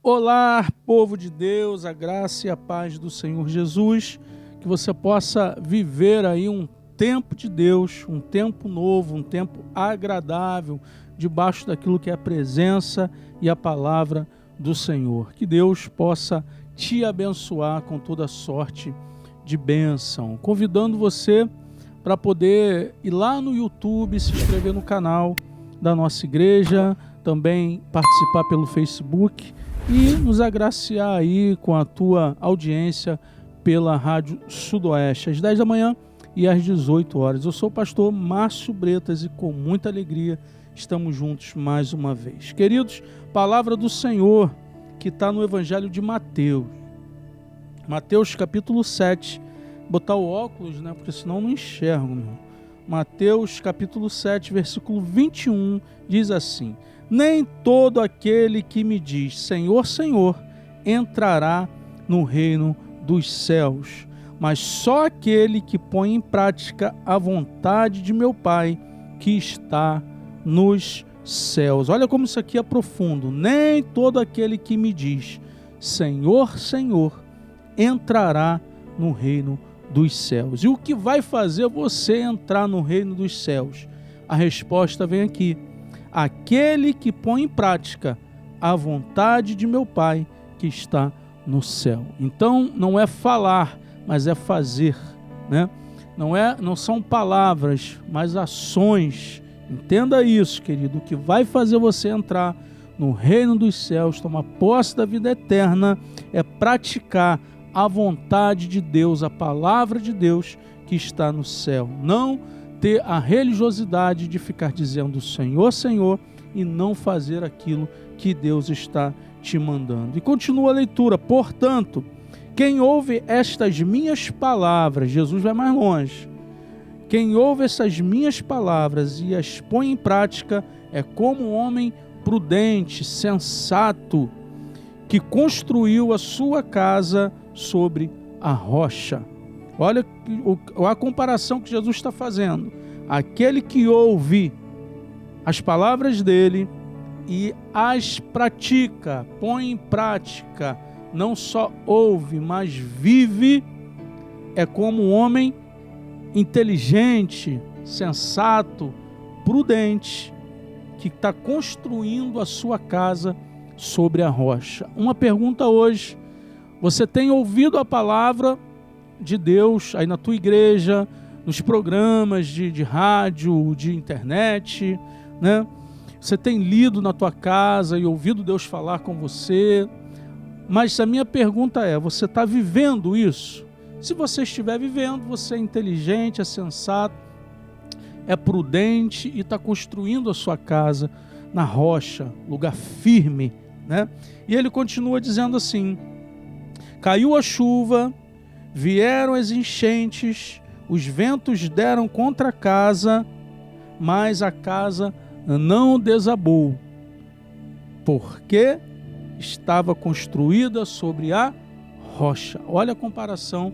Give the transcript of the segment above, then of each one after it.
Olá, povo de Deus, a graça e a paz do Senhor Jesus, que você possa viver aí um tempo de Deus, um tempo novo, um tempo agradável, debaixo daquilo que é a presença e a palavra do Senhor. Que Deus possa te abençoar com toda sorte de bênção. Convidando você para poder ir lá no YouTube, se inscrever no canal da nossa igreja, também participar pelo Facebook e nos agraciar aí com a tua audiência pela Rádio Sudoeste, às 10 da manhã e às 18 horas. Eu sou o pastor Márcio Bretas e com muita alegria estamos juntos mais uma vez. Queridos, palavra do Senhor que está no Evangelho de Mateus. Mateus capítulo 7. Botar o óculos, né? Porque senão eu não enxergo, meu. Mateus capítulo 7, versículo 21, diz assim: nem todo aquele que me diz Senhor, Senhor, entrará no reino dos céus, mas só aquele que põe em prática a vontade de meu Pai que está nos céus. Olha como isso aqui é profundo. Nem todo aquele que me diz Senhor, Senhor, entrará no reino dos céus. E o que vai fazer você entrar no reino dos céus? A resposta vem aqui: aquele que põe em prática a vontade de meu Pai que está no céu. Então não é falar, mas é fazer, né? Não são palavras, mas ações. Entenda isso, querido. O que vai fazer você entrar no reino dos céus, tomar posse da vida eterna, é praticar a vontade de Deus, a palavra de Deus que está no céu. Não ter a religiosidade de ficar dizendo Senhor, Senhor e não fazer aquilo que Deus está te mandando. E continua a leitura: portanto, quem ouve estas minhas palavras, Jesus vai mais longe, quem ouve essas minhas palavras e as põe em prática é como um homem prudente, sensato, que construiu a sua casa sobre a rocha. Olha a comparação que Jesus está fazendo. Aquele que ouve as palavras dele e as pratica, põe em prática, não só ouve, mas vive, é como um homem inteligente, sensato, prudente, que está construindo a sua casa sobre a rocha. Uma pergunta hoje: você tem ouvido a palavra de Deus aí na tua igreja, nos programas de rádio, de internet, né? Você tem lido na tua casa e ouvido Deus falar com você? Mas a minha pergunta é: você está vivendo isso? Se você estiver vivendo, você é inteligente, é sensato, é prudente e está construindo a sua casa na rocha, lugar firme, né? E ele continua dizendo assim: caiu a chuva, vieram as enchentes, os ventos deram contra a casa, mas a casa não desabou, porque estava construída sobre a rocha. Olha a comparação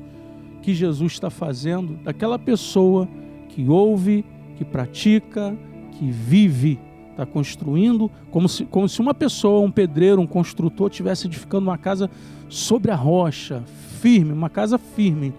que Jesus está fazendo daquela pessoa que ouve, que pratica, que vive. Está construindo como se uma pessoa, um pedreiro, um construtor, estivesse edificando uma casa sobre a rocha, firme, uma casa firme.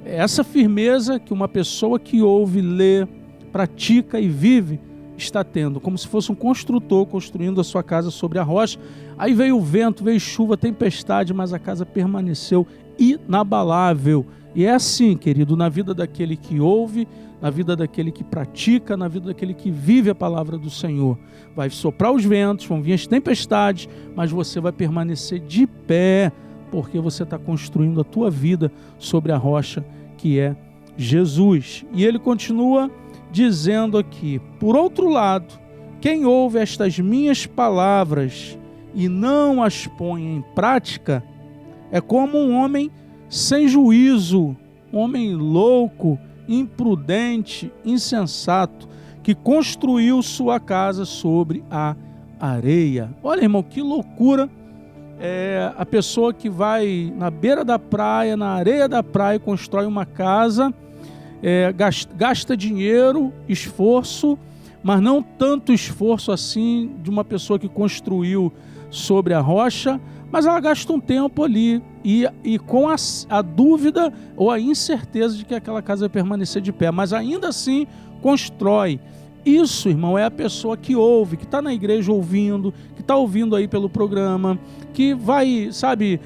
Essa firmeza que uma pessoa que ouve, lê, pratica e vive está tendo, como se fosse um construtor construindo a sua casa sobre a rocha. Aí veio o vento, veio chuva, tempestade, mas a casa permaneceu inabalável. E é assim, querido, na vida daquele que ouve, na vida daquele que pratica, na vida daquele que vive a palavra do Senhor. Vai soprar os ventos, vão vir as tempestades, mas você vai permanecer de pé, porque você está construindo a tua vida sobre a rocha que é Jesus. E ele continua dizendo aqui: por outro lado, quem ouve estas minhas palavras e não as põe em prática é como um homem sem juízo, um homem louco, imprudente, insensato, que construiu sua casa sobre a areia. Olha, irmão, que loucura é a pessoa que vai na beira da praia, na areia da praia, constrói uma casa, gasta dinheiro, esforço, mas não tanto esforço assim de uma pessoa que construiu sobre a rocha, mas ela gasta um tempo ali e com a dúvida ou a incerteza de que aquela casa vai permanecer de pé, mas ainda assim constrói. Isso, irmão, é a pessoa que ouve, que está na igreja ouvindo, que está ouvindo aí pelo programa, que vai, sabe,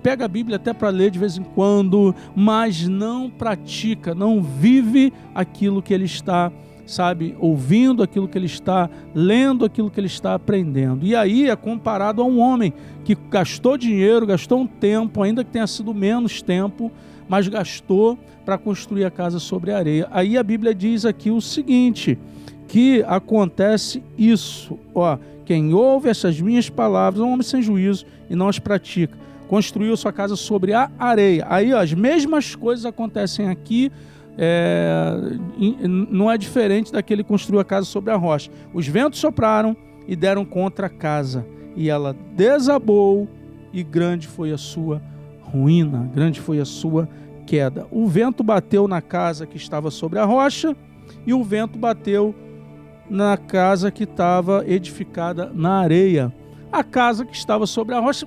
pega a Bíblia até para ler de vez em quando, mas não pratica, não vive aquilo que ele está, sabe, ouvindo, aquilo que ele está lendo, aquilo que ele está aprendendo. E aí é comparado a um homem que gastou dinheiro, gastou um tempo, ainda que tenha sido menos tempo, mas gastou para construir a casa sobre a areia. Aí a Bíblia diz aqui o seguinte, que acontece isso, ó, quem ouve essas minhas palavras é um homem sem juízo e não as pratica. Construiu sua casa sobre a areia. Aí, ó, as mesmas coisas acontecem aqui, não é diferente daquele que construiu a casa sobre a rocha. Os ventos sopraram e deram contra a casa, e ela desabou, e grande foi a sua ruína, grande foi a sua queda. O vento bateu na casa que estava sobre a rocha, e o vento bateu na casa que estava edificada na areia. A casa que estava sobre a rocha,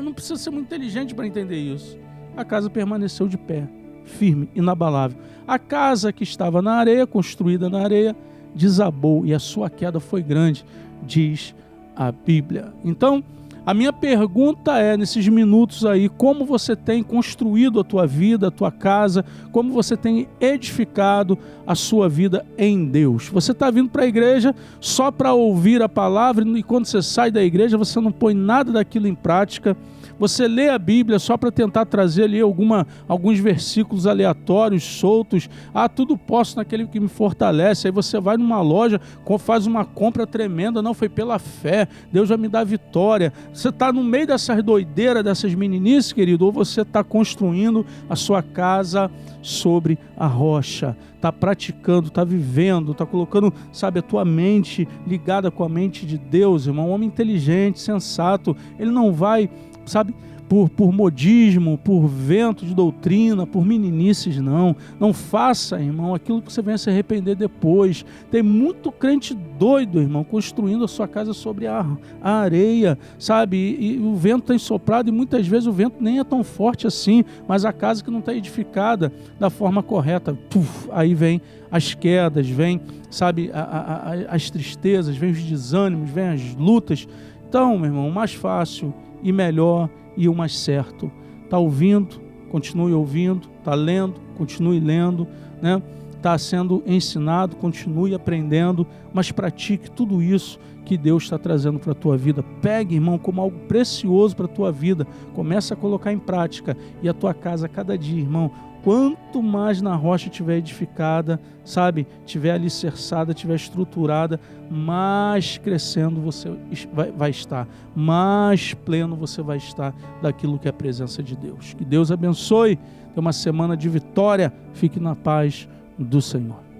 não precisa ser muito inteligente para entender isso. A casa permaneceu de pé, firme, inabalável. A casa que estava na areia, construída na areia, desabou, e a sua queda foi grande, diz a Bíblia. Então, a minha pergunta é, nesses minutos aí, como você tem construído a tua vida, a tua casa, como você tem edificado a sua vida em Deus? Você está vindo para a igreja só para ouvir a palavra, e quando você sai da igreja você não põe nada daquilo em prática. Você lê a Bíblia só para tentar trazer ali alguns versículos aleatórios, soltos. Tudo posso naquele que me fortalece. Aí você vai numa loja, faz uma compra tremenda. Não, foi pela fé. Deus vai me dar vitória. Você está no meio dessas doideiras, dessas meninices, querido, ou você está construindo a sua casa sobre a rocha. Está praticando, está vivendo, está colocando, sabe, a tua mente ligada com a mente de Deus, irmão. Um homem inteligente, sensato, ele não vai, sabe, por modismo, por vento de doutrina, por meninices, não. Não faça, irmão, aquilo que você venha se arrepender depois. Tem muito crente doido, irmão, construindo a sua casa sobre a areia, sabe? E o vento tem soprado, e muitas vezes o vento nem é tão forte assim, mas a casa que não está edificada da forma correta, aí vem as quedas, vem, sabe, as tristezas, vem os desânimos, vem as lutas. Então, meu irmão, o mais fácil e melhor e o mais certo: está ouvindo, continue ouvindo; está lendo, continue lendo, né? Está sendo ensinado, continue aprendendo, mas pratique tudo isso que Deus está trazendo para a tua vida. Pegue, irmão, como algo precioso para a tua vida, comece a colocar em prática, e a tua casa, cada dia, irmão, quanto mais na rocha estiver edificada, sabe, estiver alicerçada, estiver estruturada, mais crescendo você vai estar, mais pleno você vai estar daquilo que é a presença de Deus. Que Deus abençoe, tenha uma semana de vitória, fique na paz do Senhor.